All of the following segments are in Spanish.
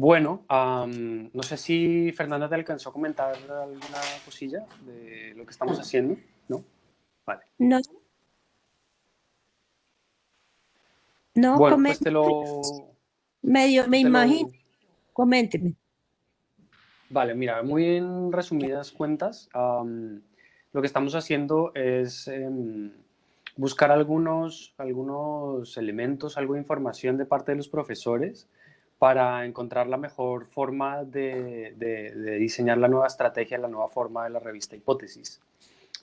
Bueno, no sé si Fernanda te alcanzó a comentar alguna cosilla de lo que estamos haciendo, ¿no? Vale. No, no, Bueno, pues medio me te imagino, lo... coménteme. Vale, mira, muy en resumidas cuentas, lo que estamos haciendo es buscar algunos elementos, algo de información de parte de los profesores para encontrar la mejor forma de diseñar la nueva estrategia, la nueva forma de la revista Hipótesis.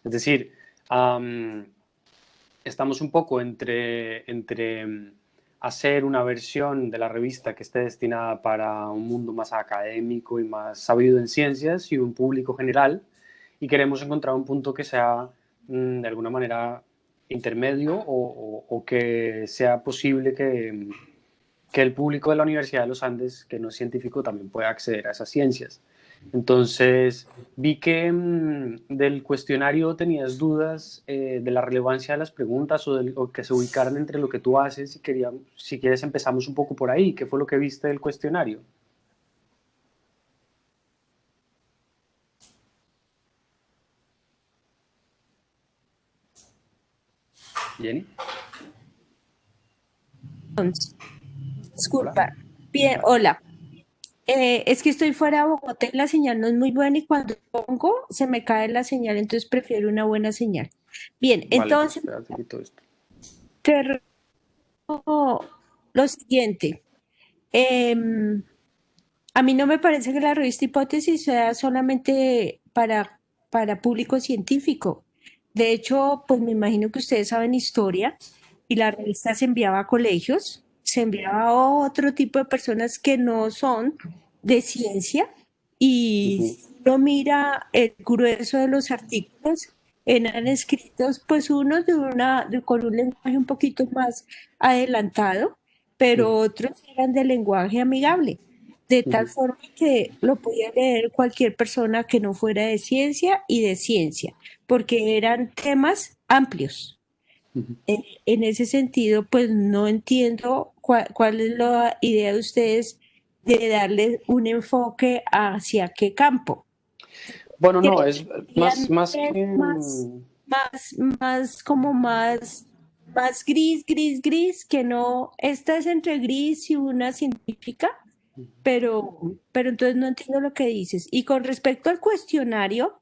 Es decir, am, estamos un poco entre hacer una versión de la revista que esté destinada para un mundo más académico y más sabido en ciencias y un público general, y queremos encontrar un punto que sea de alguna manera intermedio o que sea posible que el público de la Universidad de los Andes, que no es científico, también pueda acceder a esas ciencias. Entonces, vi que del cuestionario tenías dudas de la relevancia de las preguntas o que se ubicaran entre lo que tú haces y quería, si quieres empezamos un poco por ahí. ¿Qué fue lo que viste del cuestionario? Jenny, Entonces, hola. disculpa. Bien, Vale, hola. Es que estoy fuera de Bogotá y la señal no es muy buena y cuando pongo se me cae la señal, entonces prefiero una buena señal. Bien, vale, pues entonces espérate aquí todo esto. te ruego lo siguiente. Em, a mí no me parece que la revista Hipótesis sea solamente para público científico. De hecho, pues me imagino que ustedes saben historia y la revista se enviaba a colegios, se enviaba a otro tipo de personas que no son de ciencia y Ujú, si uno mira el grueso de los artículos, eran escritos pues unos con un lenguaje un poquito más adelantado, pero ujú, otros eran de lenguaje amigable de tal ujú, forma que lo podía leer cualquier persona que no fuera de ciencia y de ciencia, porque eran temas amplios. ujú. En ese sentido, pues no entiendo cuál es la idea de ustedes de darle un enfoque hacia qué campo. Bueno, no, ¿Creen es que deberían más ser que... más como más gris, que no, esta es entre gris y una científica? Pero entonces no entiendo lo que dices. Y con respecto al cuestionario,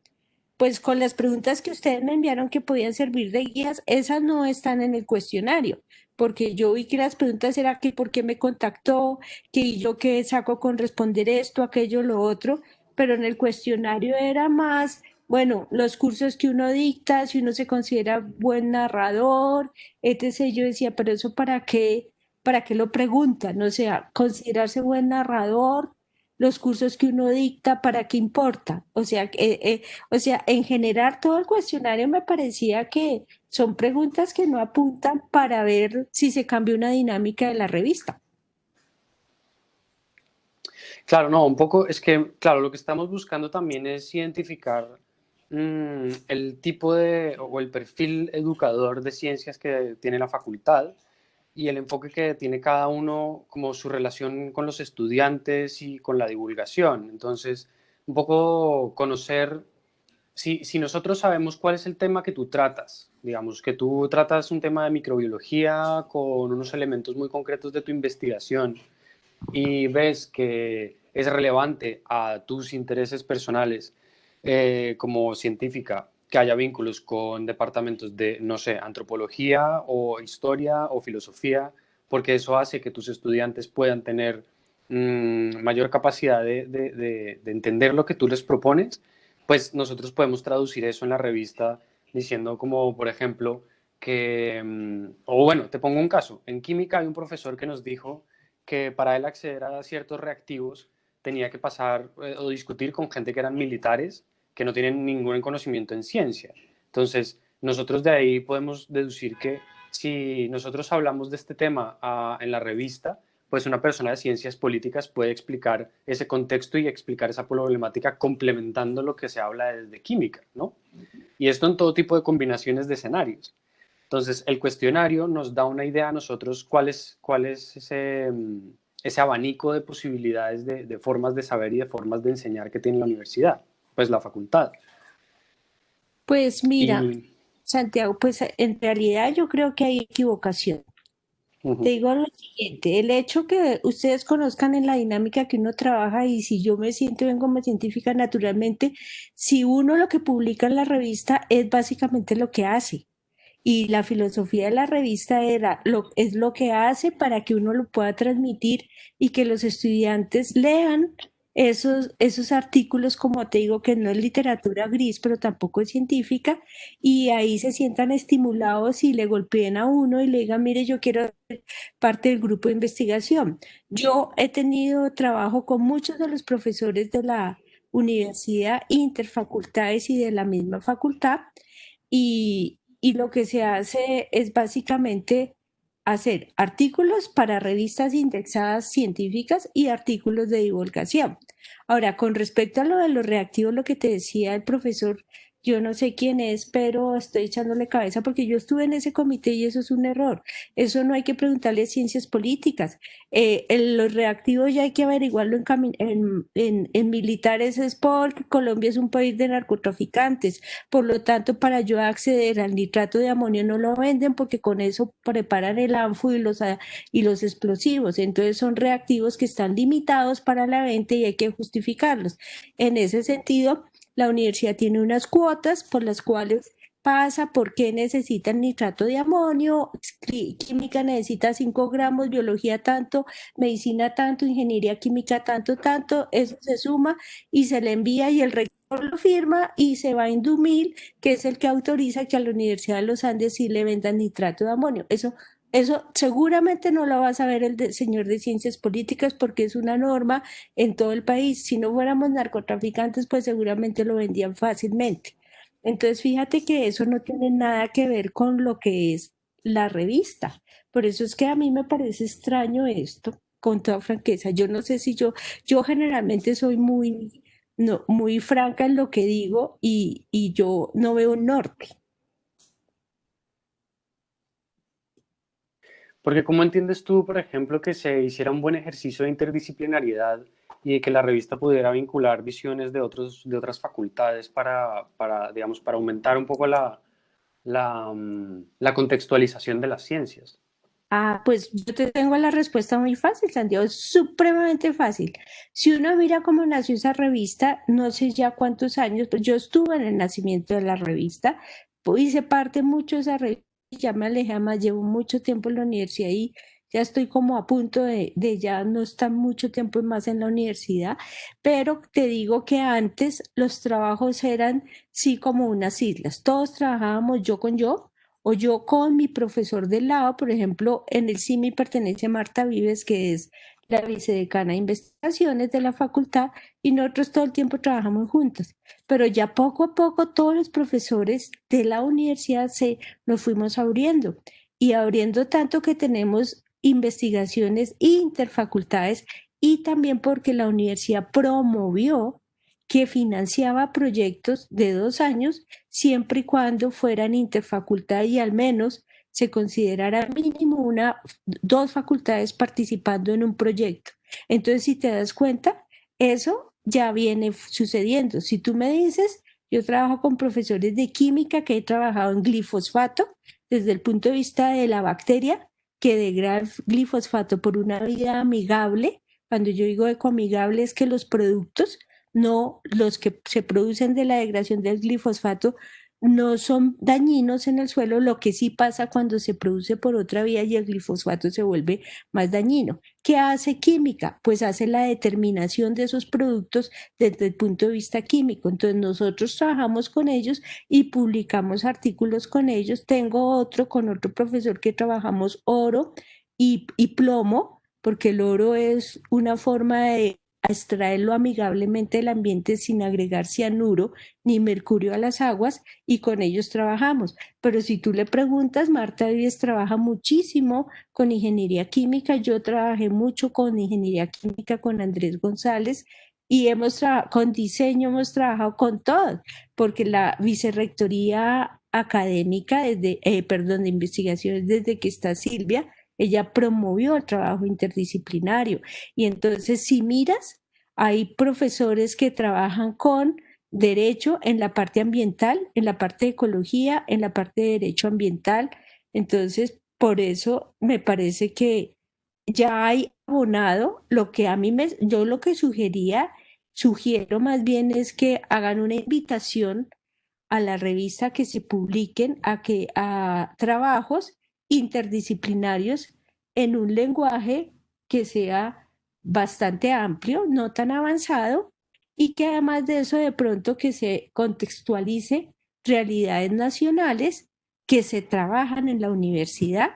pues con las preguntas que ustedes me enviaron que podían servir de guías, esas no están en el cuestionario, porque yo vi que las preguntas eran que por qué me contactó, que yo qué saco con responder esto, aquello, lo otro, pero en el cuestionario era más, bueno, los cursos que uno dicta, si uno se considera buen narrador, etc. Yo decía, pero eso para qué lo preguntan, o sea, considerarse buen narrador, los cursos que uno dicta, ¿para qué importa? O sea, en general todo el cuestionario me parecía que son preguntas que no apuntan para ver si se cambia una dinámica de la revista. Claro, no, un poco es que, claro, lo que estamos buscando también es identificar el tipo de o el perfil educador de ciencias que tiene la facultad y el enfoque que tiene cada uno como su relación con los estudiantes y con la divulgación. Entonces, un poco conocer si nosotros sabemos cuál es el tema que tú tratas, digamos que tú tratas un tema de microbiología con unos elementos muy concretos de tu investigación y ves que es relevante a tus intereses personales como científica, que haya vínculos con departamentos de, no sé, antropología o historia o filosofía, porque eso hace que tus estudiantes puedan tener mayor capacidad de entender lo que tú les propones, pues nosotros podemos traducir eso en la revista diciendo como, por ejemplo, que, o bueno, te pongo un caso, en química hay un profesor que nos dijo que para él acceder a ciertos reactivos tenía que pasar o discutir con gente que eran militares que no tienen ningún conocimiento en ciencia. Entonces, nosotros de ahí podemos deducir que si nosotros hablamos de este tema en la revista, pues una persona de ciencias políticas puede explicar ese contexto y explicar esa problemática complementando lo que se habla desde química, ¿no? Y esto en todo tipo de combinaciones de escenarios. Entonces, el cuestionario nos da una idea a nosotros cuál es ese, ese abanico de posibilidades de formas de saber y de formas de enseñar que tiene la universidad, pues la facultad. Pues mira, Y, Santiago, pues en realidad yo creo que hay equivocación. Te ujú, digo lo siguiente, el hecho que ustedes conozcan en la dinámica que uno trabaja y si yo me siento bien como científica, naturalmente, si uno lo que publica en la revista es básicamente lo que hace. Y la filosofía de la revista es lo que hace para que uno lo pueda transmitir y que los estudiantes lean esos artículos, como te digo, que no es literatura gris, pero tampoco es científica, y ahí se sientan estimulados y le golpeen a uno y le digan, mire, yo quiero ser parte del grupo de investigación. Yo he tenido trabajo con muchos de los profesores de la universidad, interfacultades y de la misma facultad, y lo que se hace es básicamente hacer artículos para revistas indexadas científicas y artículos de divulgación. Ahora, con respecto a lo de los reactivos, lo que te decía el profesor, yo no sé quién es, pero estoy echándole cabeza porque yo estuve en ese comité y eso es un error. Eso no hay que preguntarle a ciencias políticas. Los reactivos ya hay que averiguarlo en militares, es porque Colombia es un país de narcotraficantes. Por lo tanto, para yo acceder al nitrato de amonio no lo venden porque con eso preparan el ANFU y los explosivos. Entonces son reactivos que están limitados para la venta y hay que justificarlos. En ese sentido, la universidad tiene unas cuotas por las cuales pasa, por qué necesitan nitrato de amonio, química necesita 5 gramos, biología tanto, medicina tanto, ingeniería química tanto, tanto, eso se suma y se le envía y el rector lo firma y se va a Indumil, que es el que autoriza que a la Universidad de los Andes sí le vendan nitrato de amonio. Eso seguramente no lo va a saber señor de Ciencias Políticas porque es una norma en todo el país. Si no fuéramos narcotraficantes, pues seguramente lo vendían fácilmente. Entonces, fíjate que eso no tiene nada que ver con lo que es la revista. Por eso es que a mí me parece extraño esto, con toda franqueza. Yo no sé si yo generalmente soy muy, no, muy franca en lo que digo y yo no veo un norte. porque ¿cómo entiendes tú, por ejemplo, que se hiciera un buen ejercicio de interdisciplinariedad y de que la revista pudiera vincular visiones de otras facultades digamos, para aumentar un poco la contextualización de las ciencias? Ah, pues yo te tengo la respuesta muy fácil, Santiago, es supremamente fácil. Si uno mira cómo nació esa revista, no sé ya cuántos años, pues yo estuve en el nacimiento de la revista, pues hice parte mucho de esa revista, y ya me alejé más, llevo mucho tiempo en la universidad y ya estoy como a punto de ya no estar mucho tiempo más en la universidad, pero te digo que antes los trabajos eran sí como unas islas, todos trabajábamos yo con yo o yo con mi profesor del lado, por ejemplo, en el CIMI pertenece Marta Vives, que es la vicedecana de investigaciones de la facultad, y nosotros todo el tiempo trabajamos juntos. Pero ya poco a poco todos los profesores de la universidad nos fuimos abriendo y abriendo tanto que tenemos investigaciones interfacultades y también porque la universidad promovió que financiaba proyectos de 2 años siempre y cuando fueran interfacultad y al menos se considerara mínimo dos facultades participando en un proyecto. Entonces, si te das cuenta, eso ya viene sucediendo. Si tú me dices, yo trabajo con profesores de química que he trabajado en glifosfato desde el punto de vista de la bacteria que degrada el glifosfato por una vía amigable. Cuando yo digo ecoamigable es que los productos no, los que se producen de la degradación del glifosfato no son dañinos en el suelo, lo que sí pasa cuando se produce por otra vía y el glifosfato se vuelve más dañino. ¿Qué hace química? Pues hace la determinación de esos productos desde el punto de vista químico. Entonces nosotros trabajamos con ellos y publicamos artículos con ellos. Tengo otro con otro profesor que trabajamos oro y plomo, porque el oro es una forma de extraerlo amigablemente del ambiente sin agregar cianuro ni mercurio a las aguas y con ellos trabajamos. Pero si tú le preguntas, Marta Vives trabaja muchísimo con ingeniería química, yo trabajé mucho con ingeniería química con Andrés González y con diseño hemos trabajado con todo, porque la vicerrectoría académica, perdón, de investigaciones desde que está Silvia, ella promovió el trabajo interdisciplinario. Y entonces, si miras, hay profesores que trabajan con derecho en la parte ambiental, en la parte de ecología, en la parte de derecho ambiental. Entonces, por eso me parece que ya hay abonado. Lo que a mí yo lo que sugiero más bien es que hagan una invitación a la revista que se publiquen a trabajos interdisciplinarios en un lenguaje que sea bastante amplio, no tan avanzado, y que además de eso de pronto que se contextualice realidades nacionales que se trabajan en la universidad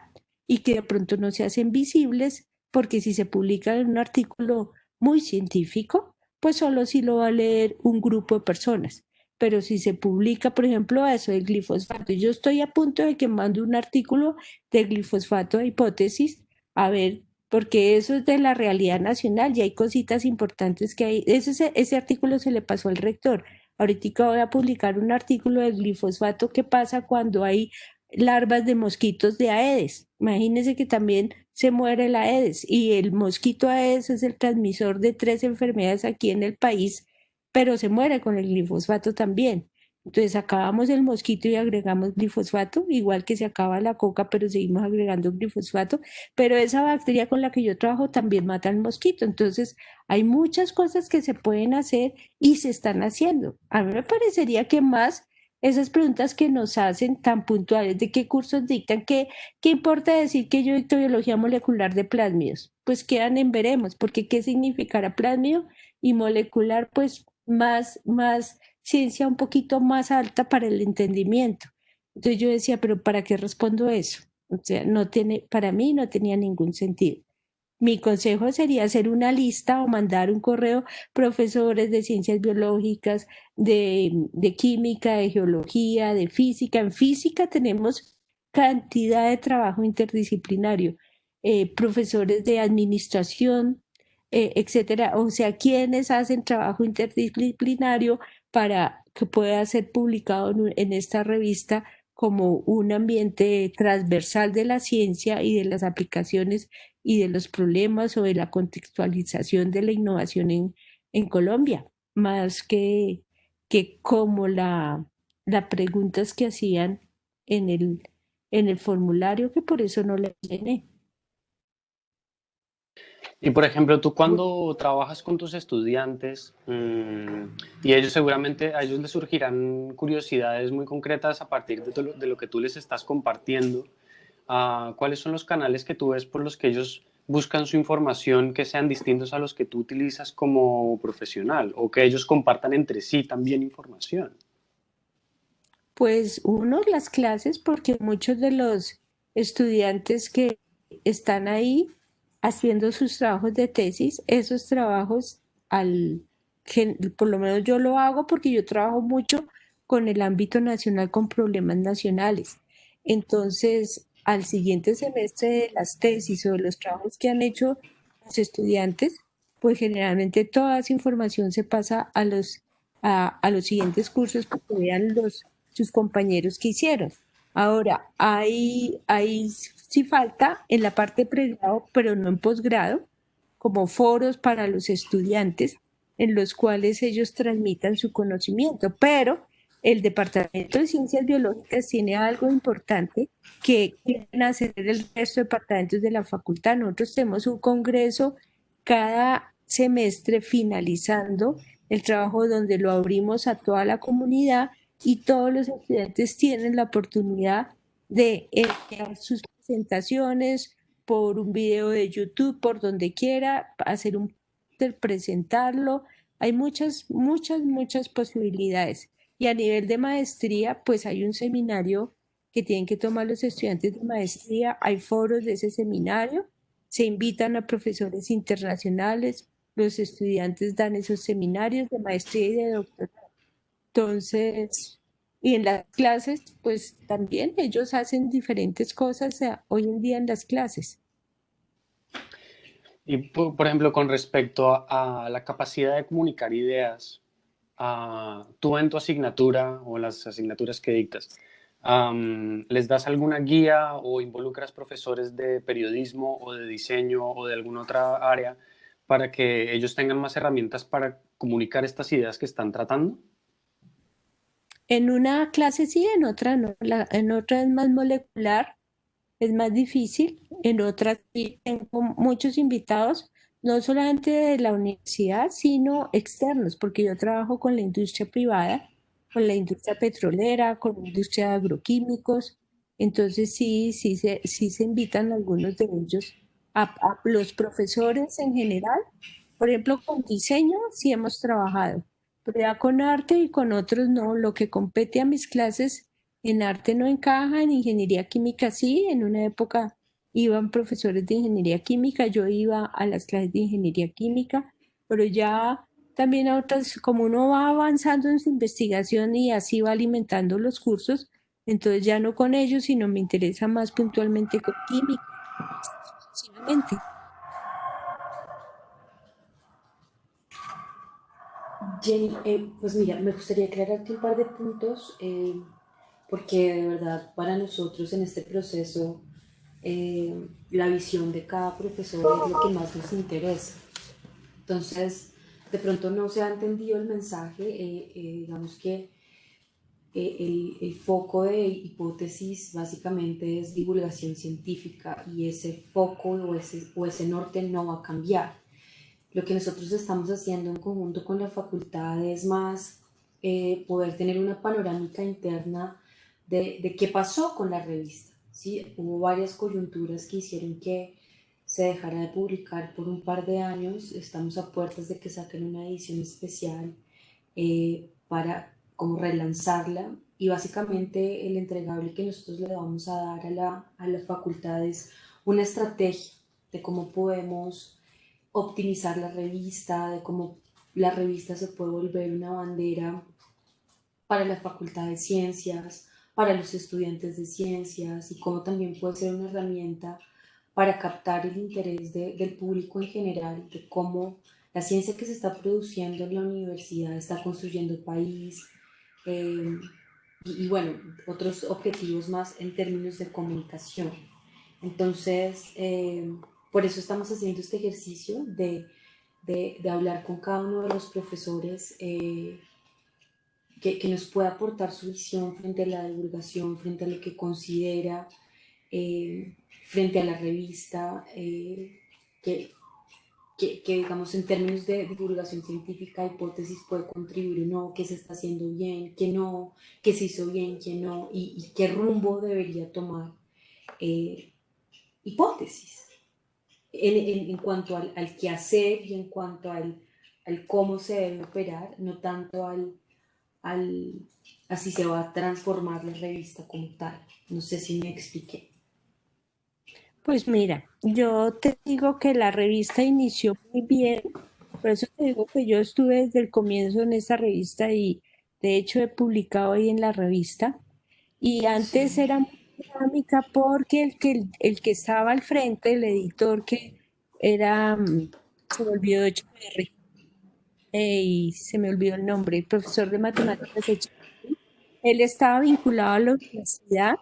y que de pronto no se hacen visibles, porque si se publica en un artículo muy científico, pues solo si lo va a leer un grupo de personas. Pero si se publica, por ejemplo, eso del glifosfato, yo estoy a punto de que mande un artículo de glifosfato de hipótesis, a ver, porque eso es de la realidad nacional y hay cositas importantes que hay. Ese artículo se le pasó al rector. Ahorita voy a publicar un artículo del glifosfato, qué pasa cuando hay larvas de mosquitos de Aedes. Imagínense que también se muere la Aedes y el mosquito Aedes es el transmisor de 3 enfermedades aquí en el país, pero se muere con el glifosfato también. Entonces acabamos el mosquito y agregamos glifosfato, igual que se acaba la coca, pero seguimos agregando glifosfato, pero esa bacteria con la que yo trabajo también mata al mosquito. Entonces hay muchas cosas que se pueden hacer y se están haciendo. A mí me parecería que más esas preguntas que nos hacen tan puntuales de qué cursos dictan, qué importa decir que yo dicto biología molecular de plásmidos, pues quedan en veremos, porque qué significará plásmido y molecular, pues más ciencia un poquito más alta para el entendimiento. Entonces yo decía, pero ¿para qué respondo eso? O sea, no tiene, para mí no tenía ningún sentido. Mi consejo sería hacer una lista o mandar un correo, profesores de ciencias biológicas, de química, de geología, de física. En física tenemos cantidad de trabajo interdisciplinario, profesores de administración, etcétera. O sea, quienes hacen trabajo interdisciplinario para que pueda ser publicado en esta revista como un ambiente transversal de la ciencia y de las aplicaciones y de los problemas o de la contextualización de la innovación en Colombia, más que como las preguntas que hacían en el formulario, que por eso no le llené. Y por ejemplo, tú cuando trabajas con tus estudiantes, y ellos seguramente a ellos les surgirán curiosidades muy concretas a partir de lo que tú les estás compartiendo, ¿cuáles son los canales que tú ves por los que ellos buscan su información que sean distintos a los que tú utilizas como profesional o que ellos compartan entre sí también información? Pues uno, las clases, porque muchos de los estudiantes que están ahí haciendo sus trabajos de tesis, esos trabajos, por lo menos yo lo hago porque yo trabajo mucho con el ámbito nacional, con problemas nacionales. Entonces, al siguiente semestre de las tesis o de los trabajos que han hecho los estudiantes, pues generalmente toda esa información se pasa a los siguientes cursos para que vean sus compañeros que hicieron. Ahora, hay sí falta en la parte de pregrado, pero no en posgrado, como foros para los estudiantes en los cuales ellos transmitan su conocimiento, pero el Departamento de Ciencias Biológicas tiene algo importante que quieren hacer el resto de departamentos de la facultad. Nosotros tenemos un congreso cada semestre finalizando el trabajo donde lo abrimos a toda la comunidad y todos los estudiantes tienen la oportunidad de enviar sus presentaciones por un video de YouTube, por donde quiera, hacer un presentarlo. Hay muchas posibilidades. Y a nivel de maestría, pues hay un seminario que tienen que tomar los estudiantes de maestría, hay foros de ese seminario, se invitan a profesores internacionales, los estudiantes dan esos seminarios de maestría y de doctorado. Entonces, y en las clases, pues también ellos hacen diferentes cosas hoy en día en las clases. Y por ejemplo, con respecto a la capacidad de comunicar ideas, tú en tu asignatura o las asignaturas que dictas, ¿Les das alguna guía o involucras profesores de periodismo o de diseño o de alguna otra área para que ellos tengan más herramientas para comunicar estas ideas que están tratando? En una clase sí, en otra no. En otra es más molecular, es más difícil. En otra sí tengo muchos invitados, no solamente de la universidad, sino externos, porque yo trabajo con la industria privada, con la industria petrolera, con la industria de agroquímicos. Entonces sí se invitan algunos de ellos a los profesores en general. Por ejemplo, con diseño sí hemos trabajado, pero ya con arte y con otros no. Lo que compete a mis clases en arte no encaja, en ingeniería química sí. En una época iban profesores de ingeniería química, yo iba a las clases de ingeniería química, pero ya también a otras, como uno va avanzando en su investigación y así va alimentando los cursos, entonces ya no con ellos, sino me interesa más puntualmente con química, sucesivamente. Jenny, pues mira, me gustaría aclararte un par de puntos, porque de verdad para nosotros en este proceso la visión de cada profesor es lo que más nos interesa. Entonces, de pronto no se ha entendido el mensaje, digamos que el foco de hipótesis básicamente es divulgación científica y ese foco o ese norte no va a cambiar. Lo que nosotros estamos haciendo en conjunto con la facultad es más poder tener una panorámica interna de qué pasó con la revista. ¿Sí? Hubo varias coyunturas que hicieron que se dejara de publicar por un par de años. Estamos a puertas de que saquen una edición especial para como relanzarla, y básicamente el entregable que nosotros le vamos a dar a la facultad es una estrategia de cómo podemos optimizar la revista, de cómo la revista se puede volver una bandera para la Facultad de Ciencias, para los estudiantes de ciencias, y cómo también puede ser una herramienta para captar el interés del público en general, de cómo la ciencia que se está produciendo en la universidad está construyendo país, eh, y bueno, otros objetivos más en términos de comunicación. Entonces, por eso estamos haciendo este ejercicio de hablar con cada uno de los profesores que nos pueda aportar su visión frente a la divulgación, frente a lo que considera, frente a la revista, que, digamos en términos de divulgación científica, hipótesis puede contribuir o no, qué se está haciendo bien, qué no, qué se hizo bien, qué no, y qué rumbo debería tomar hipótesis en cuanto al qué hacer y en cuanto al cómo se debe operar, no tanto al así se va a transformar la revista como tal. No sé si me expliqué. Pues mira, yo te digo que la revista inició muy bien, por eso te digo que yo estuve desde el comienzo en esta revista y de hecho he publicado ahí en la revista. Y antes Sí. era muy dinámica porque el que estaba al frente, el editor que era, se me olvidó Echeverry, y se me olvidó el nombre, el profesor de matemáticas Echeverry, él estaba vinculado a la universidad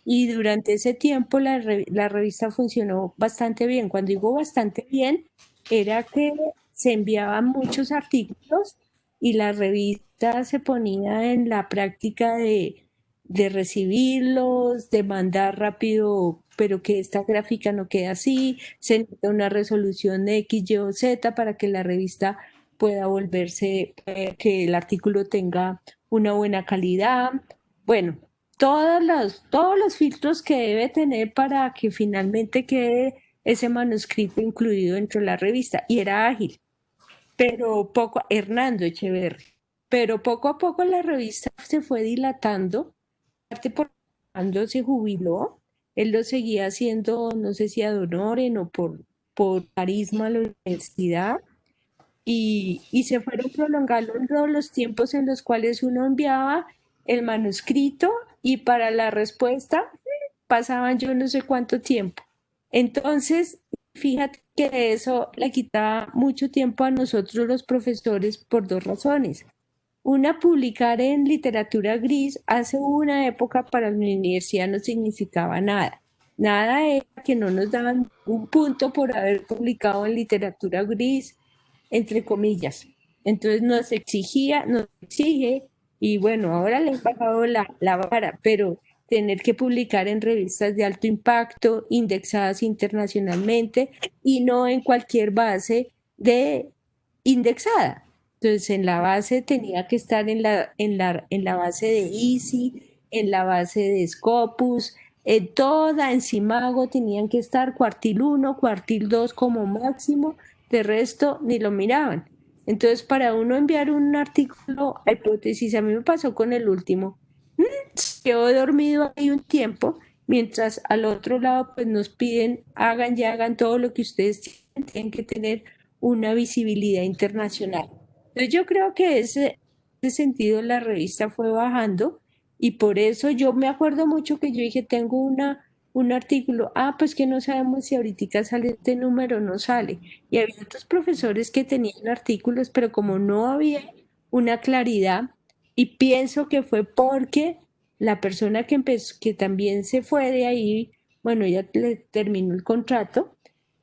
y durante ese tiempo la revista funcionó bastante bien. Cuando digo bastante bien, era que se enviaban muchos artículos y la revista se ponía en la práctica de recibirlos, de mandar rápido, pero que esta gráfica no quede así, se necesita una resolución de X, Y o Z para que la revista pueda volverse, que el artículo tenga una buena calidad. Bueno, todos los filtros que debe tener para que finalmente quede ese manuscrito incluido dentro de la revista. Y era ágil, pero poco, Hernando Echeverri, pero poco a poco la revista se fue dilatando, parte por cuando se jubiló, él lo seguía haciendo, no sé si ad honorem o por carisma a la universidad, y se fueron prolongando los tiempos en los cuales uno enviaba el manuscrito y para la respuesta pasaban yo no sé cuánto tiempo. Entonces, fíjate que eso le quitaba mucho tiempo a nosotros los profesores por dos razones. publicar en literatura gris hace una época para la universidad no significaba nada. Nada era que no nos daban un punto por haber publicado en literatura gris, entre comillas. Entonces nos exige, y bueno, ahora le han bajado la vara, pero tener que publicar en revistas de alto impacto, indexadas internacionalmente y no en cualquier base de indexada. Entonces, en la base tenía que estar en la base de Easy, en la base de Scopus, en toda, en Simago tenían que estar cuartil 1, cuartil 2 como máximo, de resto ni lo miraban. Entonces, para uno enviar un artículo a hipótesis, a mí me pasó con el último, quedó dormido ahí un tiempo, mientras al otro lado pues nos piden, hagan y hagan todo lo que ustedes tienen que tener una visibilidad internacional. Entonces yo creo que ese sentido la revista fue bajando y por eso yo me acuerdo mucho que yo dije, tengo un artículo, pues que no sabemos si ahorita sale este número o no sale. Y había otros profesores que tenían artículos, pero como no había una claridad, y pienso que fue porque la persona que empezó, que también se fue de ahí, bueno, ya le terminó el contrato,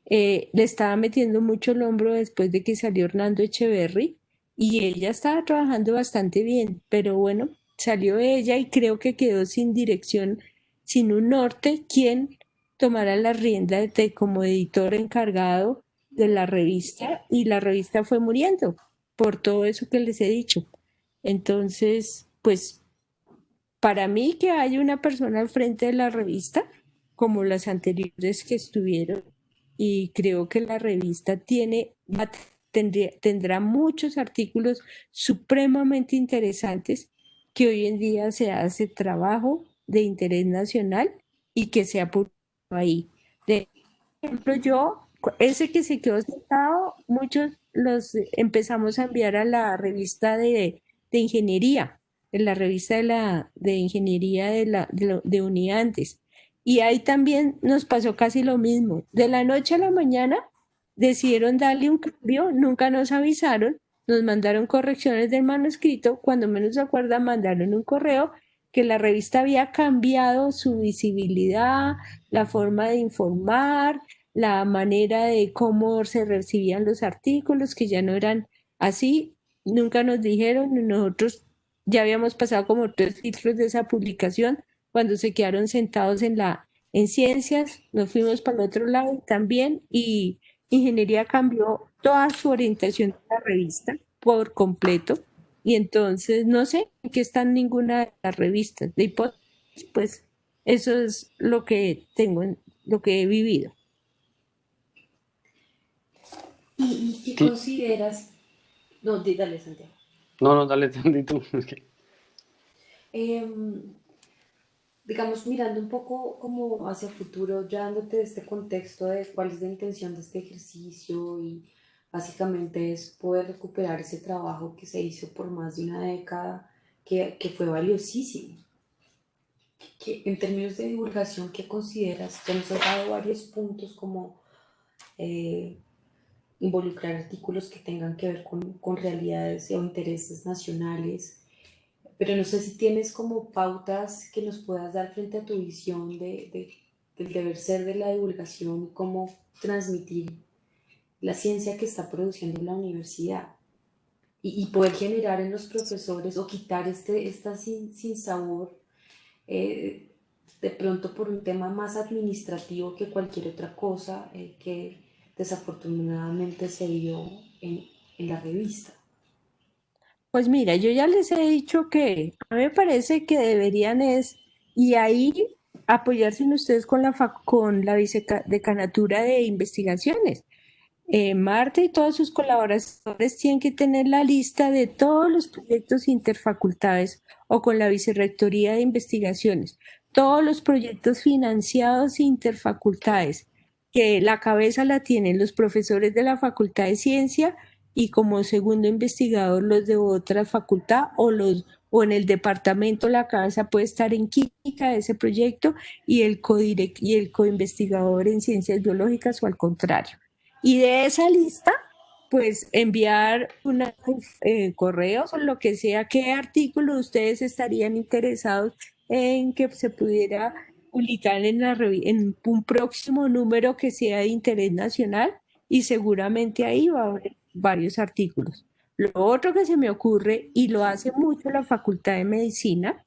le estaba metiendo mucho el hombro después de que salió Hernando Echeverry y ella estaba trabajando bastante bien, pero bueno, salió ella y creo que quedó sin dirección, sin un norte, quien tomara la rienda como editor encargado de la revista y la revista fue muriendo por todo eso que les he dicho. Entonces, pues para mí que haya una persona al frente de la revista, como las anteriores que estuvieron, y creo que la revista tendrá muchos artículos supremamente interesantes que hoy en día se hace trabajo de interés nacional y que se ha publicado ahí. De ejemplo, ese que se quedó sentado, muchos los empezamos a enviar a la revista de ingeniería, en la revista de ingeniería de Uniantes. Y ahí también nos pasó casi lo mismo. De la noche a la mañana decidieron darle un cambio, nunca nos avisaron, nos mandaron correcciones del manuscrito, cuando menos se acuerdan mandaron un correo que la revista había cambiado su visibilidad, la forma de informar, la manera de cómo se recibían los artículos, que ya no eran así, nunca nos dijeron, y nosotros ya habíamos pasado como 3 filtros de esa publicación, cuando se quedaron sentados en ciencias, nos fuimos para el otro lado también, y ingeniería cambió toda su orientación de la revista por completo, y entonces no sé en qué están ninguna de las revistas de hipótesis, pues eso es lo que tengo, lo que he vivido. ¿Y qué Sí. consideras? No, dale, Santiago. No, dale, di tú. Em, digamos, mirando un poco como hacia el futuro, ya dándote este contexto de cuál es la intención de este ejercicio y básicamente es poder recuperar ese trabajo que se hizo por más de una década, que fue valiosísimo. En términos de divulgación, ¿qué consideras? Ya nos has dado varios puntos como eh, involucrar artículos que tengan que ver con realidades o intereses nacionales, pero no sé si tienes como pautas que nos puedas dar frente a tu visión del deber ser de la divulgación y cómo transmitir la ciencia que está produciendo la universidad y poder generar en los profesores o quitar esta sin sabor eh, de pronto por un tema más administrativo que cualquier otra cosa que desafortunadamente se dio en la revista. Pues mira, yo ya les he dicho que a mí me parece que deberían y ahí apoyarse en ustedes con la vicedecanatura de investigaciones. Marta y todos sus colaboradores tienen que tener la lista de todos los proyectos interfacultades o con la Vicerrectoría de Investigaciones, todos los proyectos financiados interfacultades, que la cabeza la tienen los profesores de la Facultad de Ciencia y como segundo investigador los de otra facultad o en el departamento la cabeza puede estar en química de ese proyecto y el coinvestigador en ciencias biológicas o al contrario. Y de esa lista pues enviar un correo o lo que sea, qué artículo ustedes estarían interesados en que se pudiera publicar en en un próximo número que sea de interés nacional, y seguramente ahí va a haber varios artículos. Lo otro que se me ocurre, y lo hace mucho la Facultad de Medicina,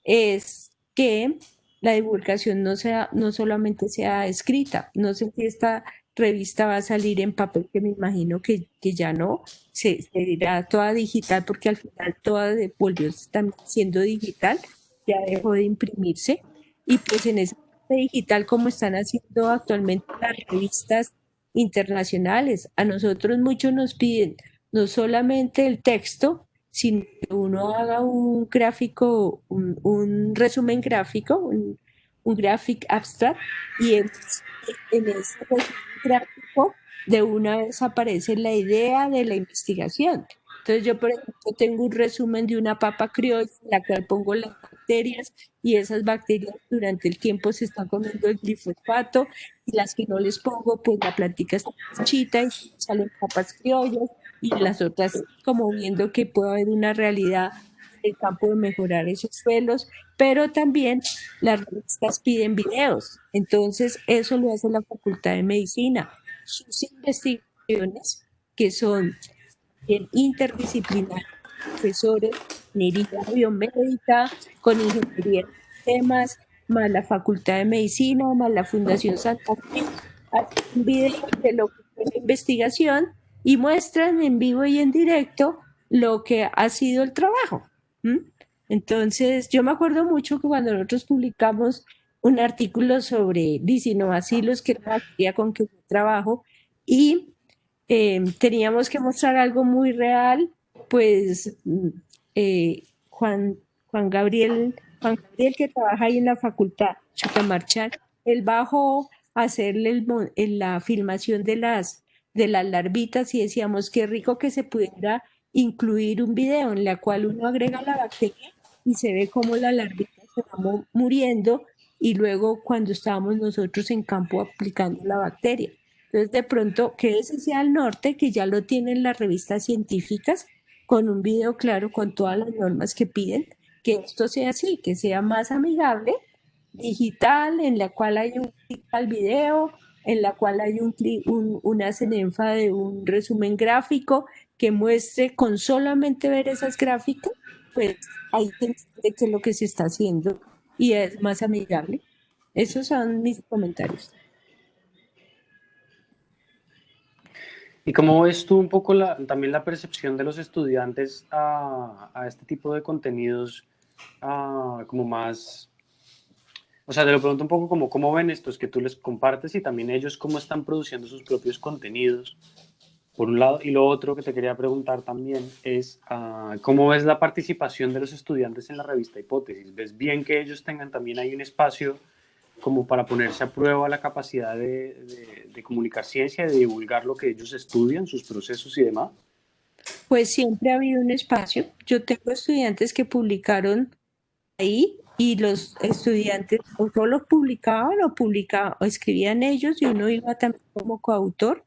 es que la divulgación no solamente sea escrita. No sé si esta revista va a salir en papel, que me imagino que ya no, se dirá toda digital, porque al final toda volvió también siendo digital, ya dejó de imprimirse. Y pues en esa parte digital, como están haciendo actualmente las revistas internacionales, a nosotros muchos nos piden no solamente el texto, sino que uno haga un gráfico, un resumen gráfico, un graphic abstract, y en ese resumen gráfico de una vez aparece la idea de la investigación. Entonces yo, por ejemplo, tengo un resumen de una papa criolla en la cual pongo las bacterias, y esas bacterias durante el tiempo se están comiendo el glifosato, y las que no les pongo, pues la plantica está marchita y salen papas criollas, y las otras como viendo que puede haber una realidad en el campo de mejorar esos suelos, pero también las revistas piden videos. Entonces eso lo hace la Facultad de Medicina. Sus investigaciones, que son bien interdisciplinarias, profesores, ingeniería biomédica, con ingeniería en sistemas, más la Facultad de Medicina, más la Fundación Santa Fe, hacen un video de lo que fue la investigación y muestran en vivo y en directo lo que ha sido el trabajo. ¿Mm? Entonces, yo me acuerdo mucho que cuando nosotros publicamos un artículo sobre Dicinobacilos, que era la bacteria con que yo trabajo, y teníamos que mostrar algo muy real, pues Juan, Juan Gabriel, que trabaja ahí en la facultad, Chutamarchal, él bajó a hacerle la filmación de las larvitas, y decíamos qué rico que se pudiera incluir un video en la cual uno agrega la bacteria y se ve cómo la larvita se va muriendo, y luego cuando estábamos nosotros en campo aplicando la bacteria. Entonces, de pronto, que ese sea el norte, que ya lo tienen las revistas científicas, con un video claro, con todas las normas que piden, que esto sea así, que sea más amigable, digital, en la cual hay un clic al video, en la cual hay una cenenfa de un resumen gráfico que muestre con solamente ver esas gráficas, pues ahí se entiende qué es lo que se está haciendo y es más amigable. Esos son mis comentarios. ¿Y cómo ves tú un poco también la percepción de los estudiantes a este tipo de contenidos como más, o sea, te lo pregunto un poco como cómo ven estos que tú les compartes y también ellos cómo están produciendo sus propios contenidos, por un lado, y lo otro que te quería preguntar también es cómo ves la participación de los estudiantes en la revista Hipótesis. ¿Ves bien que ellos tengan también ahí un espacio como para ponerse a prueba la capacidad de comunicar ciencia, de divulgar lo que ellos estudian, sus procesos y demás? Pues siempre ha habido un espacio. Yo tengo estudiantes que publicaron ahí, y los estudiantes o solo publicaban o escribían ellos, y uno iba también como coautor,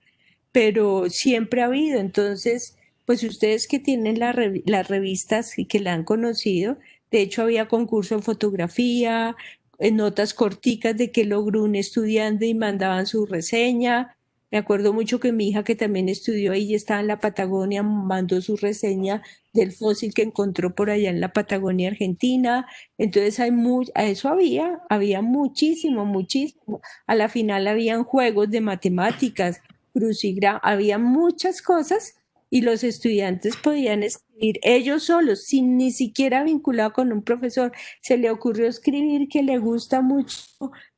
pero siempre ha habido. Entonces, pues ustedes que tienen las revistas y que la han conocido, de hecho había concurso en fotografía, en notas corticas de qué logró un estudiante y mandaban su reseña. Me acuerdo mucho que mi hija, que también estudió ahí y estaba en la Patagonia, mandó su reseña del fósil que encontró por allá en la Patagonia Argentina. Entonces a eso había muchísimo, muchísimo. A la final habían juegos de matemáticas, crucigrama, había muchas cosas, y los estudiantes podían escribir ellos solos, sin ni siquiera vinculado con un profesor. Se le ocurrió escribir que le gusta mucho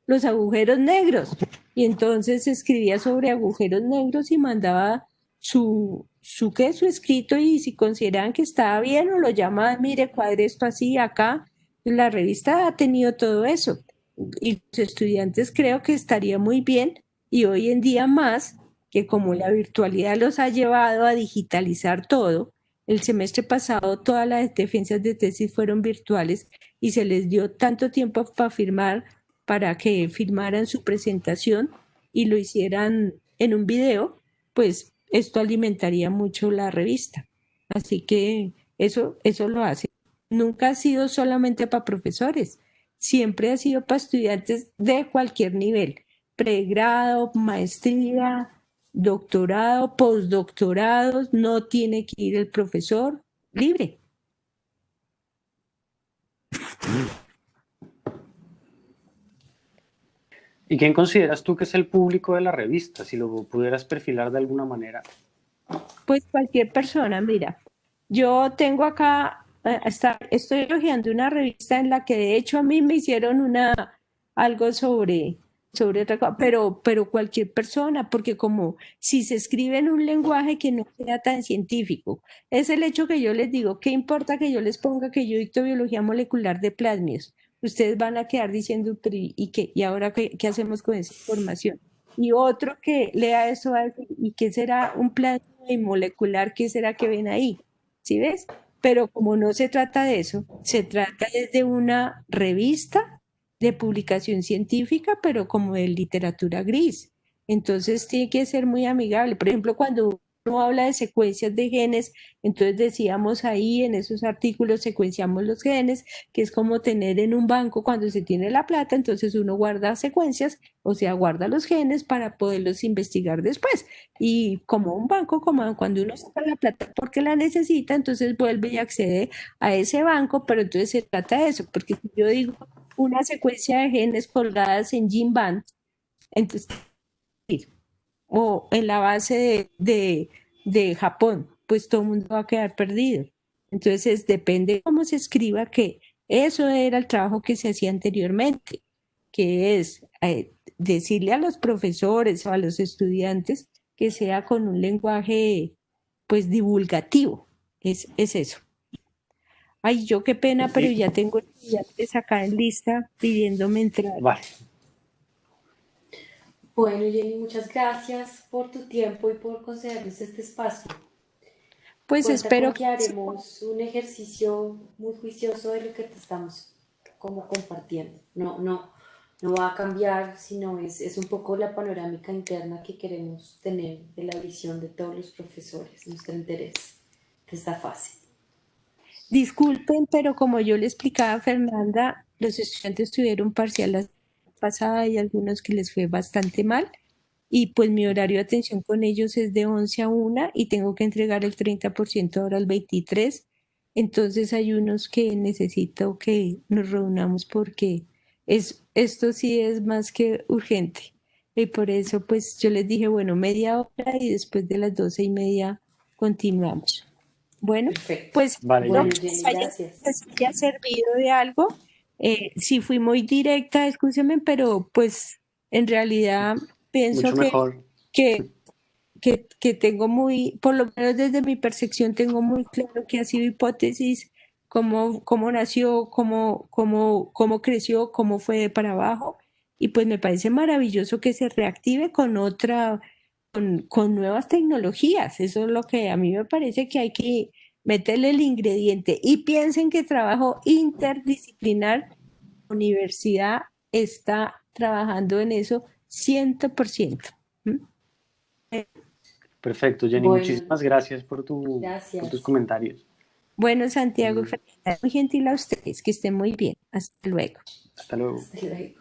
los agujeros negros, y entonces escribía sobre agujeros negros y mandaba su escrito, y si consideraban que estaba bien o lo llamaban, mire, cuadre esto así acá. La revista ha tenido todo eso, y los estudiantes creo que estaría muy bien, y hoy en día más, que como la virtualidad los ha llevado a digitalizar todo. El semestre pasado todas las defensas de tesis fueron virtuales, y se les dio tanto tiempo para firmar, para que firmaran su presentación y lo hicieran en un video, pues esto alimentaría mucho la revista. Así que eso lo hace. Nunca ha sido solamente para profesores, siempre ha sido para estudiantes de cualquier nivel, pregrado, maestría, doctorado, postdoctorado, no tiene que ir el profesor, libre. ¿Y quién consideras tú que es el público de la revista, si lo pudieras perfilar de alguna manera? Pues cualquier persona, mira, yo tengo acá, estoy elogiando una revista en la que de hecho a mí me hicieron algo sobre otra cosa, pero cualquier persona, porque como si se escribe en un lenguaje que no sea tan científico, es el hecho que yo les digo, ¿qué importa que yo les ponga que yo dicto biología molecular de plasmios? Ustedes van a quedar diciendo, "Pero, ¿y qué? ¿Y ahora qué hacemos con esa información? Y otro que lea eso va a decir, ¿y qué será un plasma molecular? ¿Qué será que ven ahí? ¿Sí ves? Pero como no se trata de eso, se trata desde una revista de publicación científica, pero como de literatura gris. Entonces tiene que ser muy amigable. Por ejemplo, cuando uno habla de secuencias de genes, entonces decíamos ahí en esos artículos secuenciamos los genes, que es como tener en un banco cuando se tiene la plata, entonces uno guarda secuencias, o sea, guarda los genes para poderlos investigar después. Y como un banco, como cuando uno saca la plata porque la necesita, entonces vuelve y accede a ese banco, pero entonces se trata de eso, porque si yo digo una secuencia de genes colgadas en GenBank, entonces, o en la base de Japón, pues todo el mundo va a quedar perdido. Entonces, depende de cómo se escriba, que eso era el trabajo que se hacía anteriormente, que es decirle a los profesores o a los estudiantes que sea con un lenguaje, pues, divulgativo. Es eso. Ay, yo qué pena, pero Sí, ya tengo estudiantes acá en lista pidiéndome entrar. vale. Bueno, Jenny, muchas gracias por tu tiempo y por concedernos este espacio. Pues Cuenta espero con que que haremos un ejercicio muy juicioso de lo que te estamos como compartiendo. No va a cambiar, sino es un poco la panorámica interna que queremos tener de la visión de todos los profesores, nuestro interés de esta fase. disculpen, pero como yo le explicaba a Fernanda, los estudiantes tuvieron parcial la semana pasada y algunos que les fue bastante mal. Y pues mi horario de atención con ellos es de 11 a 1 y tengo que entregar el 30% ahora al 23. Entonces hay unos que necesito que nos reunamos porque esto sí es más que urgente. Y por eso pues yo les dije, bueno, media hora y después de las 12:30 continuamos. Bueno, Perfecto. pues Vale, espero Bueno, Jenny. que Jenny, gracias. les haya servido de algo. Si fui muy directa, escúcheme, pero pues en realidad pienso Mucho mejor. que, que tengo muy, por lo menos desde mi percepción, tengo muy claro que ha sido hipótesis, cómo nació, cómo creció, cómo fue de para abajo. Y pues me parece maravilloso que se reactive con nuevas tecnologías. Eso es lo que a mí me parece que hay que meterle el ingrediente. Y piensen que trabajo interdisciplinar, la universidad está trabajando en eso 100%. ¿Mm? Perfecto, Jenny. Bueno, Muchísimas gracias por por tus gracias. comentarios. Bueno, Santiago y Mm, Fernanda, muy gentil a ustedes, que estén muy bien. Hasta luego. Hasta luego. Hasta luego.